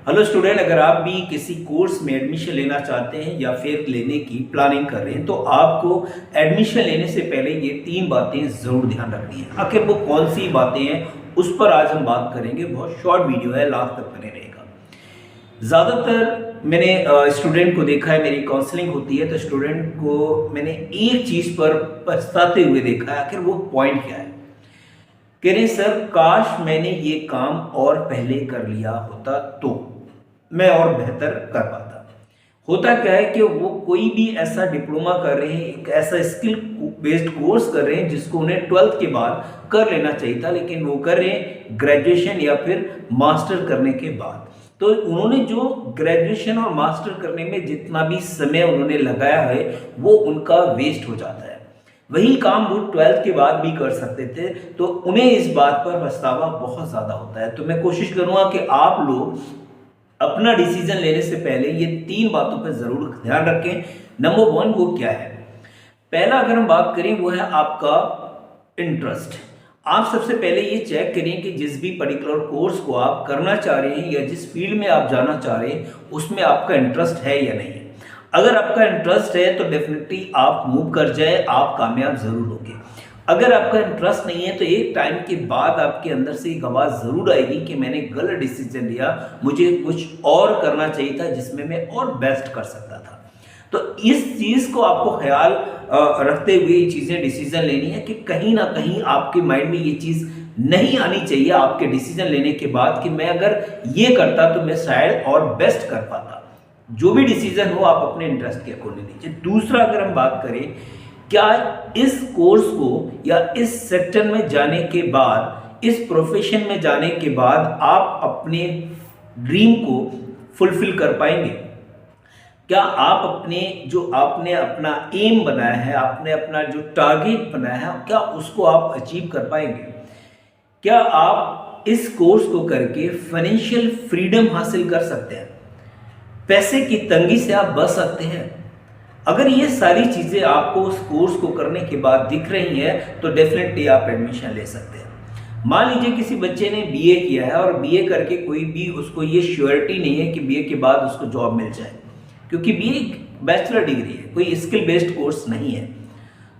Hello student, अगर आप भी किसी कोर्स में एडमिशन लेना चाहते हैं या फिर लेने की प्लानिंग कर रहे हैं तो आपको एडमिशन लेने से पहले ये 3 बातें ज़रूर ध्यान रखनी है। आखिर वो कौन सी बातें हैं उस पर आज हम बात करेंगे। बहुत शॉर्ट वीडियो है, लास्ट तक बने रहेगा। ज़्यादातर मैंने स्टूडेंट को देखा है, मेरी काउंसलिंग होती है तो स्टूडेंट को मैंने एक चीज़ पर पछताते हुए देखा है। आखिर वो पॉइंट क्या है? कह रहे सर, काश मैंने ये काम और पहले कर लिया होता तो मैं और बेहतर कर पाता। होता क्या है कि वो कोई भी ऐसा डिप्लोमा कर रहे हैं, एक ऐसा स्किल बेस्ड कोर्स कर रहे हैं जिसको उन्हें 12th के बाद कर लेना चाहिए था, लेकिन वो कर रहे हैं ग्रेजुएशन या फिर मास्टर करने के बाद। तो उन्होंने जो ग्रेजुएशन और मास्टर करने में जितना भी समय उन्होंने लगाया है वो उनका वेस्ट हो जाता है। वही काम वो 12th के बाद भी कर सकते थे, तो उन्हें इस बात पर पछतावा बहुत ज़्यादा होता है। तो मैं कोशिश करूँगा कि आप लोग अपना डिसीजन लेने से पहले ये 3 बातों पर ज़रूर ध्यान रखें। नंबर 1 वो क्या है? पहला अगर हम बात करें वो है आपका इंटरेस्ट। आप सबसे पहले ये चेक करें कि जिस भी पर्टिकुलर कोर्स को आप करना चाह रहे हैं या जिस फील्ड में आप जाना चाह रहे हैं उसमें आपका इंटरेस्ट है या नहीं है। अगर आपका इंटरेस्ट है तो डेफिनेटली आप मूव कर जाए, आप कामयाब ज़रूर होंगे। अगर आपका इंटरेस्ट नहीं है तो एक टाइम के बाद आपके अंदर से एक आवाज़ ज़रूर आएगी कि मैंने गलत डिसीजन लिया, मुझे कुछ और करना चाहिए था जिसमें मैं और बेस्ट कर सकता था। तो इस चीज़ को आपको ख्याल रखते हुए ये चीज़ें डिसीजन लेनी है कि कहीं ना कहीं आपके माइंड में ये चीज़ नहीं आनी चाहिए आपके डिसीजन लेने के बाद कि मैं अगर ये करता तो मैं शायद और बेस्ट कर पाता। जो भी डिसीजन हो आप अपने इंटरेस्ट के अकॉर्डिंग लीजिए। दूसरा अगर हम बात करें, क्या इस कोर्स को या इस सेक्टर में जाने के बाद, इस प्रोफेशन में जाने के बाद आप अपने ड्रीम को फुलफिल कर पाएंगे? क्या आप अपने जो आपने अपना एम बनाया है, आपने अपना जो टारगेट बनाया है, क्या उसको आप अचीव कर पाएंगे? क्या आप इस कोर्स को करके फाइनेंशियल फ्रीडम हासिल कर सकते हैं? पैसे की तंगी से आप बच सकते हैं? अगर ये सारी चीज़ें आपको उस कोर्स को करने के बाद दिख रही हैं तो डेफिनेटली आप एडमिशन ले सकते हैं। मान लीजिए किसी बच्चे ने बीए किया है और बीए करके कोई भी उसको ये श्योरिटी नहीं है कि बीए के बाद उसको जॉब मिल जाए, क्योंकि बीए एक बैचलर डिग्री है, कोई स्किल बेस्ड कोर्स नहीं है।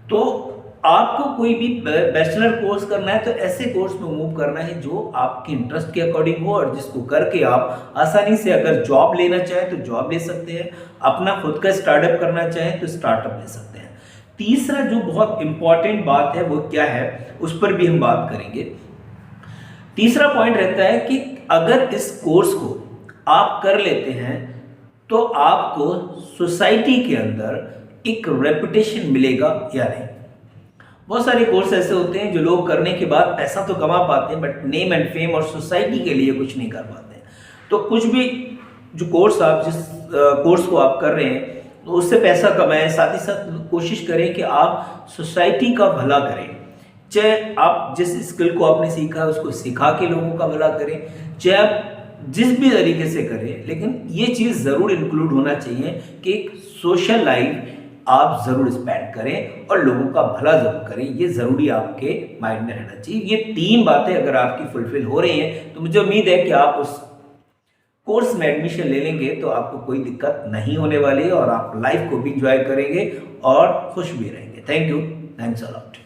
तो आपको कोई भी बैचलर कोर्स करना है तो ऐसे कोर्स में मूव करना है जो आपके इंटरेस्ट के अकॉर्डिंग हो और जिसको करके आप आसानी से अगर जॉब लेना चाहें तो जॉब ले सकते हैं, अपना खुद का स्टार्टअप करना चाहें तो स्टार्टअप ले सकते हैं। तीसरा जो बहुत इंपॉर्टेंट बात है वो क्या है, उस पर भी हम बात करेंगे। तीसरा पॉइंट रहता है कि अगर इस कोर्स को आप कर लेते हैं तो आपको सोसाइटी के अंदर एक रेपुटेशन मिलेगा या नहीं। बहुत सारे कोर्स ऐसे होते हैं जो लोग करने के बाद पैसा तो कमा पाते हैं बट नेम एंड फेम और सोसाइटी के लिए कुछ नहीं कर पाते हैं। तो कुछ भी जो कोर्स आप जिस कोर्स को आप कर रहे हैं तो उससे पैसा कमाएं, साथ ही साथ कोशिश करें कि आप सोसाइटी का भला करें। चाहे आप जिस स्किल को आपने सीखा है उसको सिखा के लोगों का भला करें, चाहे आप जिस भी तरीके से करें, लेकिन ये चीज़ ज़रूर इंक्लूड होना चाहिए कि एक सोशल लाइफ आप ज़रूर स्पेंड करें और लोगों का भला ज़रूर करें। ये ज़रूरी आपके माइंड में रहना चाहिए। ये 3 बातें अगर आपकी फुलफिल हो रही हैं तो मुझे उम्मीद है कि आप उस कोर्स में एडमिशन ले लेंगे तो आपको कोई दिक्कत नहीं होने वाली है और आप लाइफ को भी इंजॉय करेंगे और खुश भी रहेंगे। Thank you, thanks a lot.